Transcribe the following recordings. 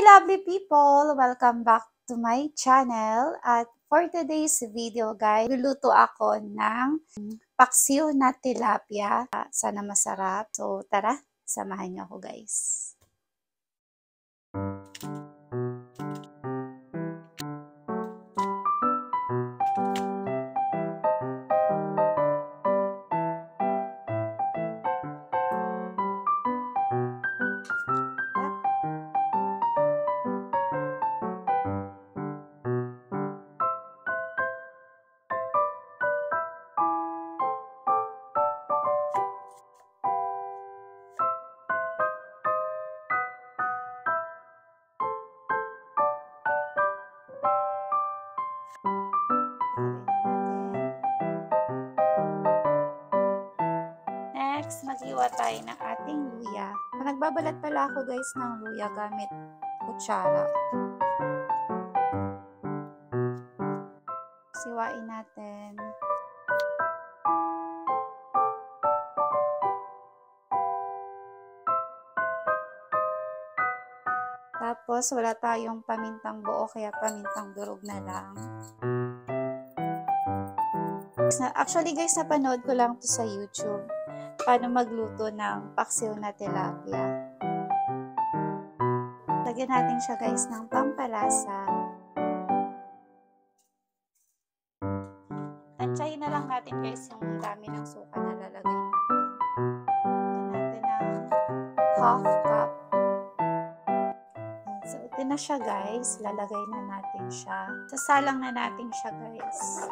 lovely people! Welcome back to my channel. At for today's video guys, luluto ako ng paksiw na tilapia. Sana masarap. So tara, samahan niyo ako guys. Next, mag-iwa tayo ng ating luya. Nagbabalat pala ako guys ng luya gamit kutsara. Siwain natin. Tapos, wala tayong pamintang buo, kaya pamintang durog na lang. Actually guys, napanood ko lang to sa YouTube. Paano magluto ng paksiw na tilapia. Lagyan natin siya guys ng pampalasa. Tansyahin na lang natin guys yung dami ng suka na lalagay natin. Lagyan natin ng half cup. So ito na siya guys. Lalagay na natin siya. Sasalang na natin siya guys.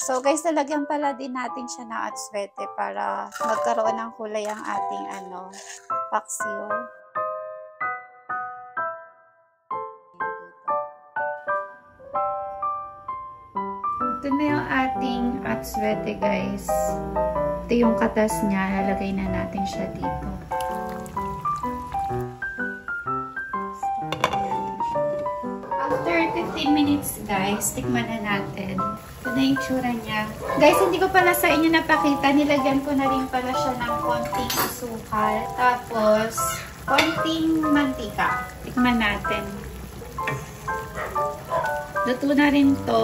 So guys, lalagyan pala din natin siya ng atswete para magkaroon ng kulay ang ating paksiw. Ito na yung ating atswete guys. Ito yung katas niya. Lalagay na natin siya dito. After 15 minutes guys, tikman na natin. Ito na yung tsura niya. Guys, hindi ko pala sa inyo napakita. Nilagyan ko na rin pala siya ng konting asukal. Tapos, konting mantika. Tikman natin. Luto na rin to.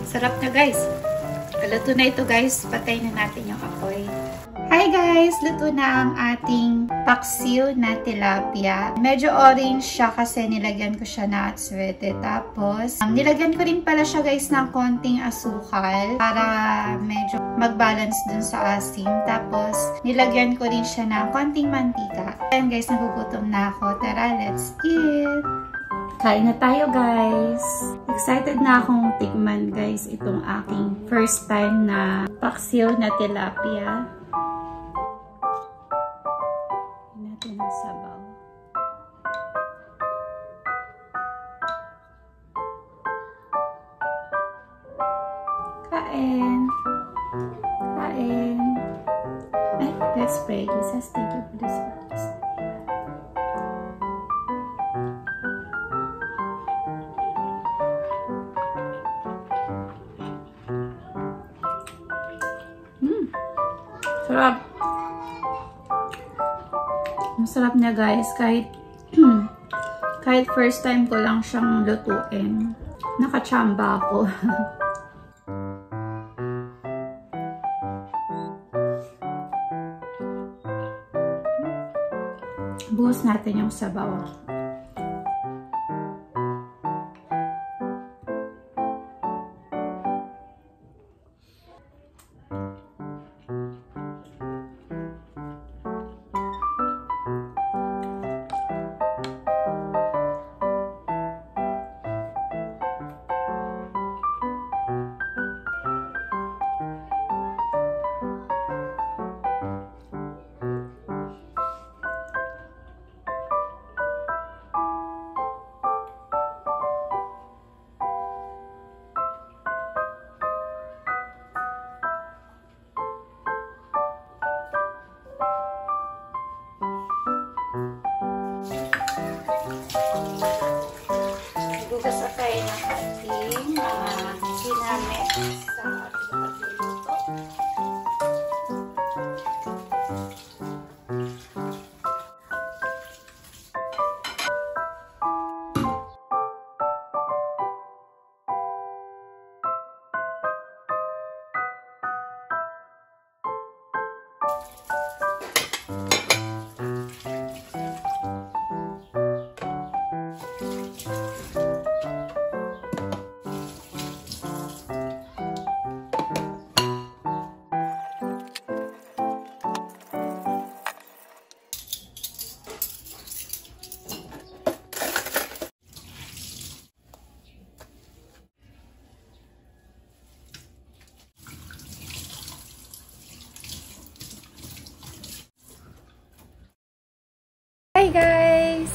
Sarap na guys. Luto na ito guys. Patay na natin yung apoy. Hi guys! Luto na ang ating paksiw na tilapia. Medyo orange siya kasi nilagyan ko siya na atswete. Tapos, nilagyan ko rin pala siya guys ng konting asukal para medyo mag-balance dun sa asim. Tapos, nilagyan ko rin siya ng konting mantika. Ayan guys, nagugutom na ako. Tara, let's eat! Kain na tayo guys! Excited na akong tikman guys itong aking first time na paksiw na tilapia. Natin ang sabaw. Kain! Kain! Ay, let's pray. Jesus, thank you for this practice. Sarap. Masarap niya guys. Kahit first time ko lang siyang lutuin. Nakachamba ako. Buhos natin yung sabaw.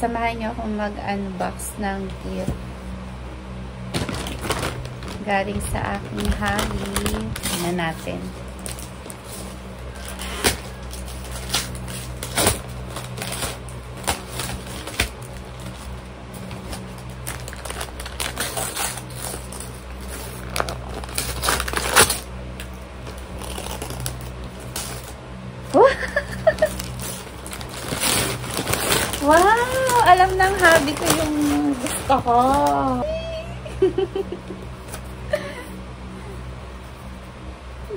Samahan niyo akong mag-unbox ng gift. Galing sa aking hubby. Tingnan natin. Wow! Alam ng hubby ko yung gusto ko.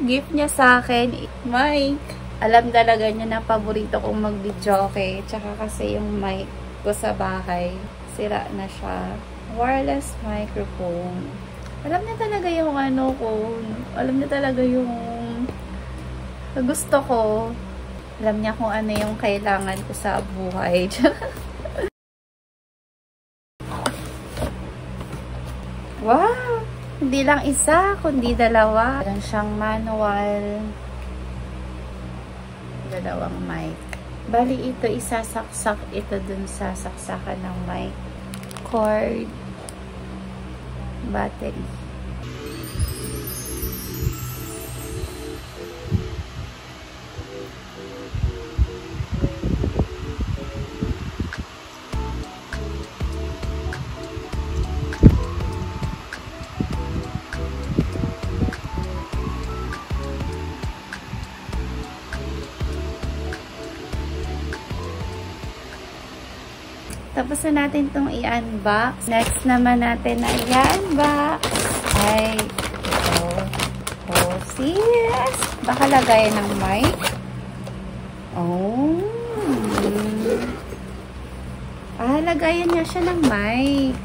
Gift niya sa akin, mic. Alam talaga niya na paborito kong mag-videoke. Tsaka kasi yung mic ko sa bahay, sira na siya. Wireless microphone. Alam niya talaga yung ano ko. Alam niya talaga yung gusto ko. Alam niya kung ano yung kailangan ko sa buhay. Wow! Hindi lang isa, kundi dalawa. Meron siyang manual. Dalawang mic. Bali ito, isasaksak ito dun sa saksakan ng mic. Cord. Battery. Tapos na natin itong i-unbox. Next naman natin na i-unbox ay ito. Oh, sis! Baka lagayan ng mic. Oh. Lagayan niya siya ng mic.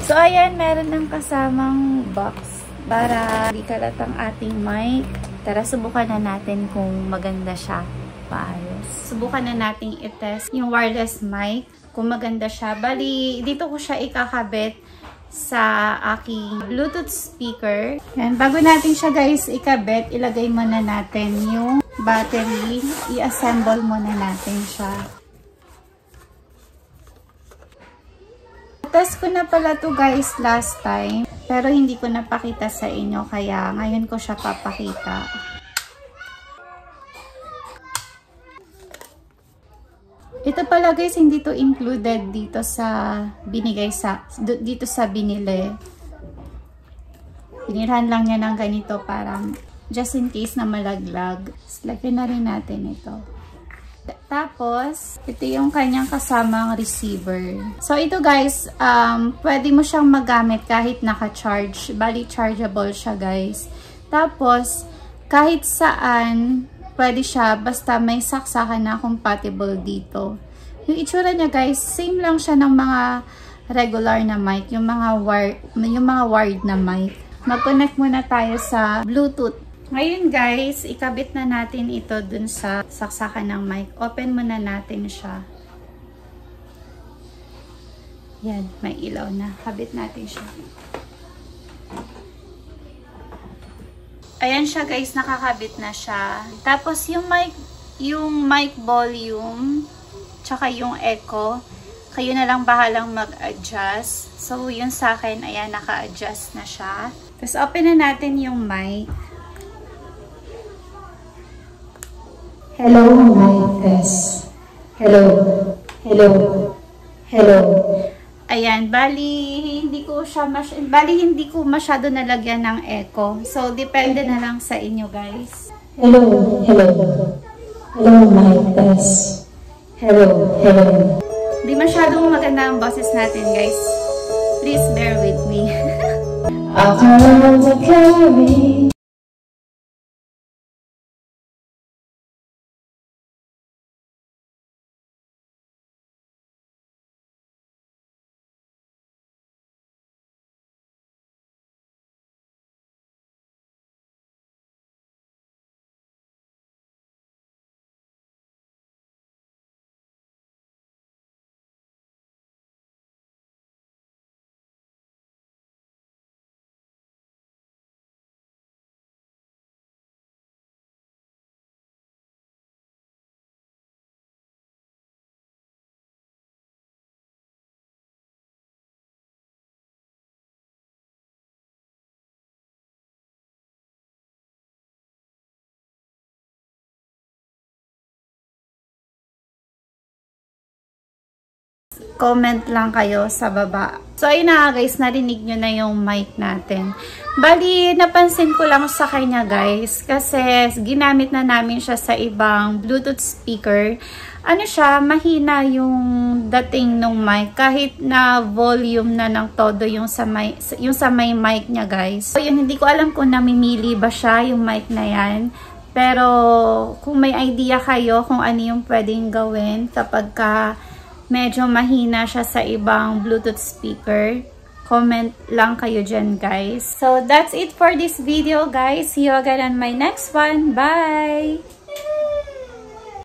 So, ayan, meron ng kasamang box para di kalat ang ating mic. Tara, subukan na natin kung maganda siya. Paayos. Subukan na natin i-test yung wireless mic. Kung maganda siya. Bali, dito ko siya ikakabit sa aking Bluetooth speaker. Yan. Bago natin siya guys ikabit, ilagay muna natin yung battery. I-assemble muna natin siya. Test ko na pala to guys last time. Pero hindi ko napakita sa inyo. Kaya ngayon ko siya papakita. Ito pala guys, hindi to included dito sa binigay dito sa binili. Binilhan lang niya ng ganito para just in case na malaglag. Lagyan na rin natin ito. Tapos, ito yung kanyang kasamang receiver. So, ito guys, pwede mo siyang magamit kahit naka-charge. Bali, chargeable siya guys. Tapos, kahit saan, pwede siya basta may saksakan na compatible dito. Yung itsura niya guys, same lang siya ng mga regular na mic, yung mga wired na mic. Mag-connect muna tayo sa Bluetooth. Ngayon guys, ikabit na natin ito dun sa saksakan ng mic. Open muna natin siya. Yan, may ilaw na. Kabit natin siya. Ayan siya guys, nakakabit na siya. Tapos yung mic volume, tsaka yung echo, kayo na lang bahalang mag-adjust. So, yun sa akin, ayan, naka-adjust na siya. Tapos, open na natin yung mic. Hello, mic test. Hello. Hello. Hello. Ayan, bali hindi ko masyado nalagyan ng echo. So, depende na lang sa inyo, guys. Hello, hello. Hello, mic test. Hello, hello. Di masyadong maganda ang boses natin, guys. Please bear with me. I'll come to carry comment lang kayo sa baba. So, ayun na guys, narinig nyo na yung mic natin. Bali, napansin ko lang sa kanya guys, kasi ginamit na namin siya sa ibang Bluetooth speaker. Ano siya, mahina yung dating ng mic, kahit na volume na ng todo yung sa may mic niya guys. So, yun, hindi ko alam kung namimili ba siya yung mic na yan. Pero, kung may idea kayo kung ano yung pwedeng gawin kapag medyo mahina siya sa ibang Bluetooth speaker, comment lang kayo dyan guys. So, that's it for this video guys. See you again on my next one. Bye!